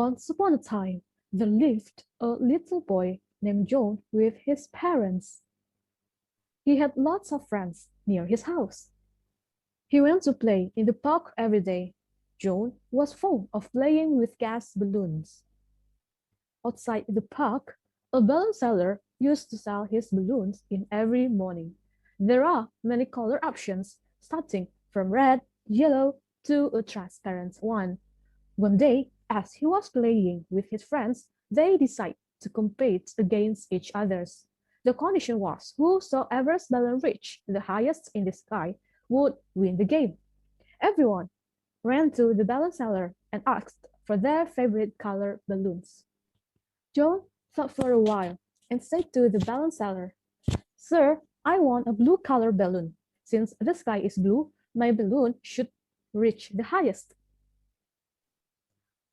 Once upon a time, there lived a little boy named John with his parents. He had lots of friends near his house. He went to play in the park every day. John was fond of playing with gas balloons. Outside the park, a balloon seller used to sell his balloons in every morning. There are many color options, starting from red, yellow, to a transparent one. One day, as he was playing with his friends, they decided to compete against each others. The condition was whosoever's balloon reached the highest in the sky would win the game. Everyone ran to the balloon seller and asked for their favorite color balloons. John thought for a while and said to the balloon seller, "Sir, I want a blue color balloon. Since the sky is blue, my balloon should reach the highest."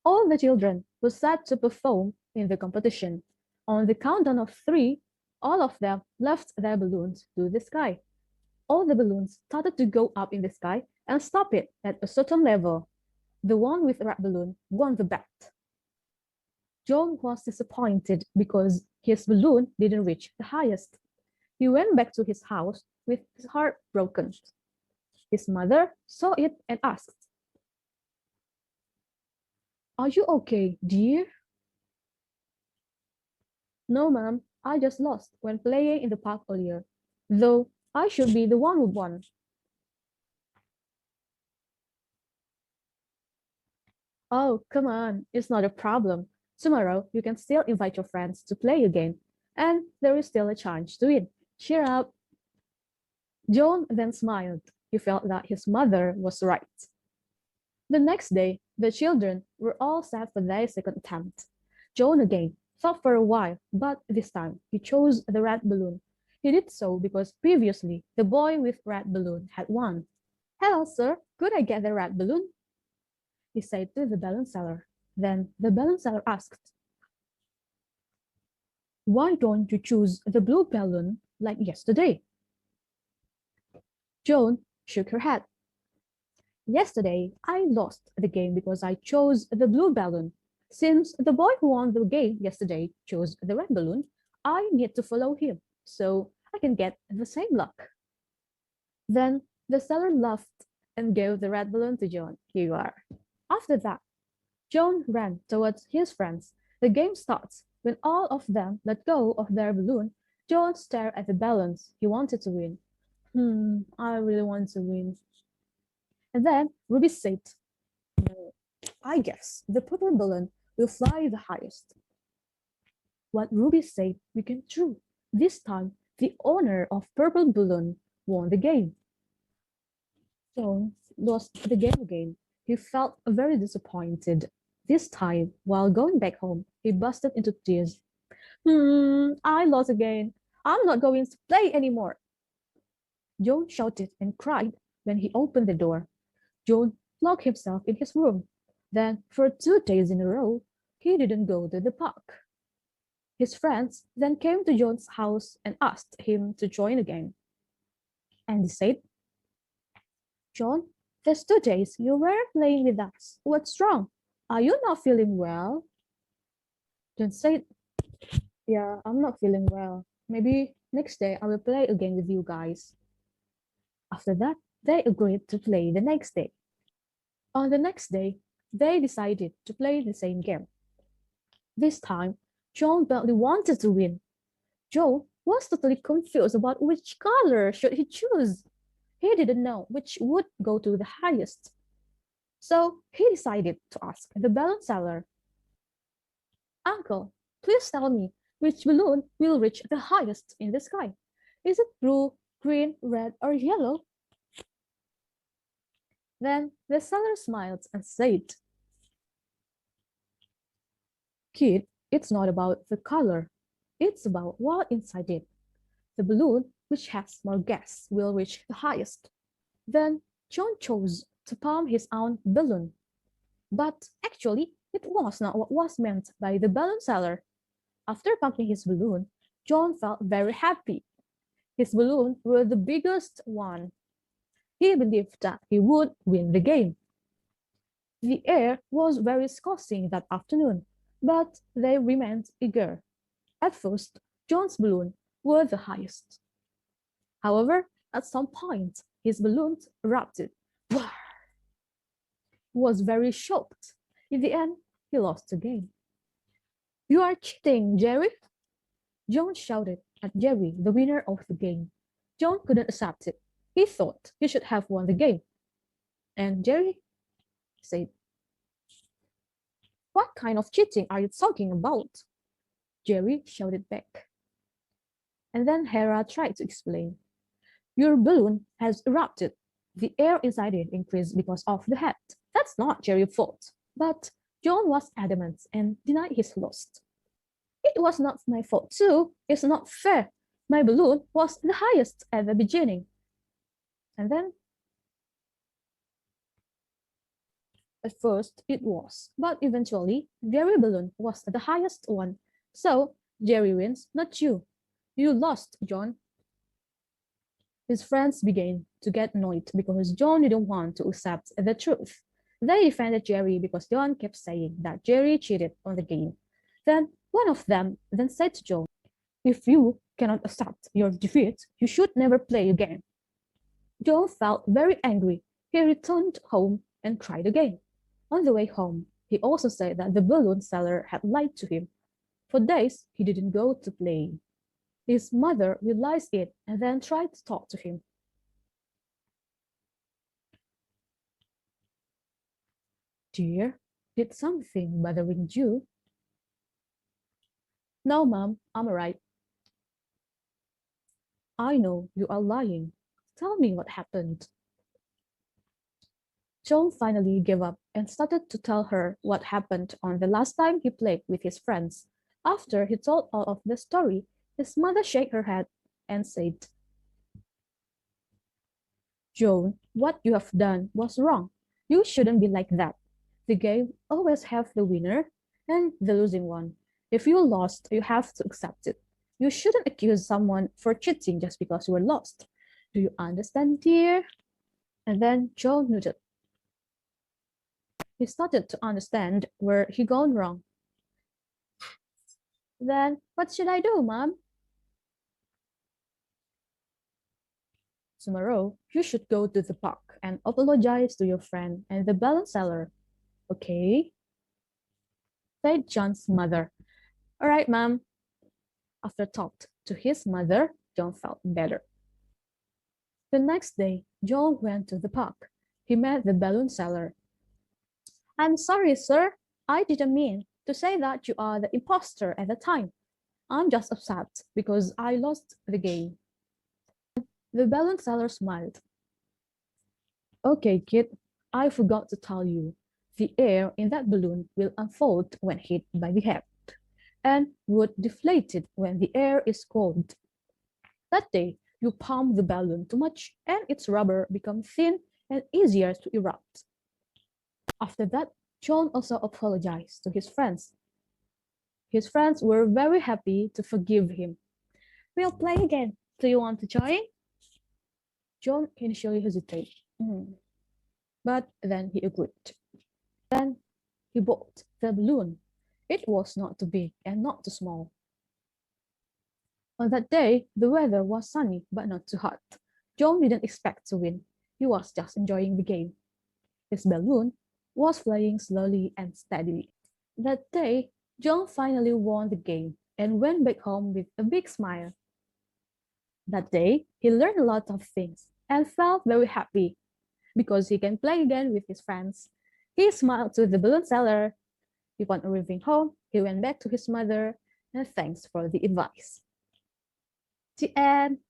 All the children were set to perform in the competition. On the countdown of three, all of them left their balloons to the sky. All the balloons started to go up in the sky and stop it at a certain level. The one with the red balloon won the bet. John was disappointed because his balloon didn't reach the highest. He went back to his house with his heart broken. His mother saw it and asked, "Are you okay, dear?" "No, Mom, I just lost when playing in the park earlier, though I should be the one who won." "Oh, come on, it's not a problem. Tomorrow you can still invite your friends to play again, and there is still a chance to win. Cheer up." John then smiled. He felt that his mother was right. The next day, the children were all set for their second attempt. John again thought for a while, but this time he chose the red balloon. He did so because previously the boy with red balloon had won. "Hello, sir. Could I get the red balloon?" he said to the balloon seller. Then the balloon seller asked, "Why don't you choose the blue balloon like yesterday?" Joan shook her head. "Yesterday, I lost the game because I chose the blue balloon. Since the boy who won the game yesterday chose the red balloon, I need to follow him so I can get the same luck." Then the seller laughed and gave the red balloon to John. "Here you are." After that, John ran towards his friends. The game starts. When all of them let go of their balloon, John stared at the balloons. He wanted to win. I really want to win. And then Ruby said, "I guess the purple balloon will fly the highest." What Ruby said became true. This time, the owner of purple balloon won the game. John lost the game again. He felt very disappointed. This time, while going back home, he busted into tears. I lost again. I'm not going to play anymore." John shouted and cried when he opened the door. John locked himself in his room. Then, for 2 days in a row, he didn't go to the park. His friends then came to John's house and asked him to join again. And he said, "John, there's 2 days you weren't playing with us. What's wrong? Are you not feeling well?" John said, "Yeah, I'm not feeling well. Maybe next day I will play again with you guys." After that, they agreed to play the next day. On the next day, they decided to play the same game. This time, John badly wanted to win. Joe was totally confused about which color should he choose. He didn't know which would go to the highest. So he decided to ask the balloon seller, "Uncle, please tell me which balloon will reach the highest in the sky. Is it blue, green, red, or yellow?" Then the seller smiled and said, "Kid, it's not about the color. It's about what inside it. The balloon which has more gas will reach the highest." Then John chose to pump his own balloon. But actually, it was not what was meant by the balloon seller. After pumping his balloon, John felt very happy. His balloon was the biggest one. He believed that he would win the game. The air was very scorching that afternoon, but they remained eager. At first, John's balloon were the highest. However, at some point, his balloon erupted. He was very shocked. In the end, he lost the game. "You are cheating, Jerry!" John shouted at Jerry, the winner of the game. John couldn't accept it. He thought he should have won the game. And Jerry said, "What kind of cheating are you talking about?" Jerry shouted back. And then Hera tried to explain. "Your balloon has erupted. The air inside it increased because of the head. That's not Jerry's fault." But John was adamant and denied his loss. "It was not my fault too. It's not fair. My balloon was the highest at the beginning." And then, at first it was, but eventually Jerry's balloon was the highest one. So Jerry wins, not you. You lost, John. His friends began to get annoyed because John didn't want to accept the truth. They defended Jerry because John kept saying that Jerry cheated on the game. Then one of them then said to John, "If you cannot accept your defeat, you should never play again." John felt very angry. He returned home and cried again. On the way home, he also said that the balloon seller had lied to him. For days, he didn't go to play. His mother realized it and then tried to talk to him. "Dear, did something bothering you?" "No, Mom, I'm alright." "I know you are lying. Tell me what happened." John finally gave up and started to tell her what happened on the last time he played with his friends. After he told all of the story, his mother shook her head and said, "John, what you have done was wrong. You shouldn't be like that. The game always have the winner and the losing one. If you lost, you have to accept it. You shouldn't accuse someone for cheating just because you were lost. Do you understand, dear?" And then John nodded. He started to understand where he gone wrong. "Then what should I do, Mom?" "Tomorrow, you should go to the park and apologize to your friend and the balloon seller. Okay?" said John's mother. "All right, Mom." After talked to his mother, John felt better. The next day, John went to the park. He met the balloon seller. "I'm sorry, sir. I didn't mean to say that you are the imposter at the time. I'm just upset because I lost the game." The balloon seller smiled. "Okay, kid, I forgot to tell you. The air in that balloon will unfold when hit by the head, and would deflate it when the air is cold. That day, you pump the balloon too much, and its rubber becomes thin and easier to erupt." After that, John also apologized to his friends. His friends were very happy to forgive him. "We'll play again. Do you want to join?" John initially hesitated, but then he agreed. Then he bought the balloon. It was not too big and not too small. On that day, the weather was sunny but not too hot. John didn't expect to win. He was just enjoying the game. His balloon was flying slowly and steadily. That day, John finally won the game and went back home with a big smile. That day, he learned a lot of things and felt very happy because he can play again with his friends. He smiled to the balloon seller. Upon arriving home, he went back to his mother and thanks for the advice. The end.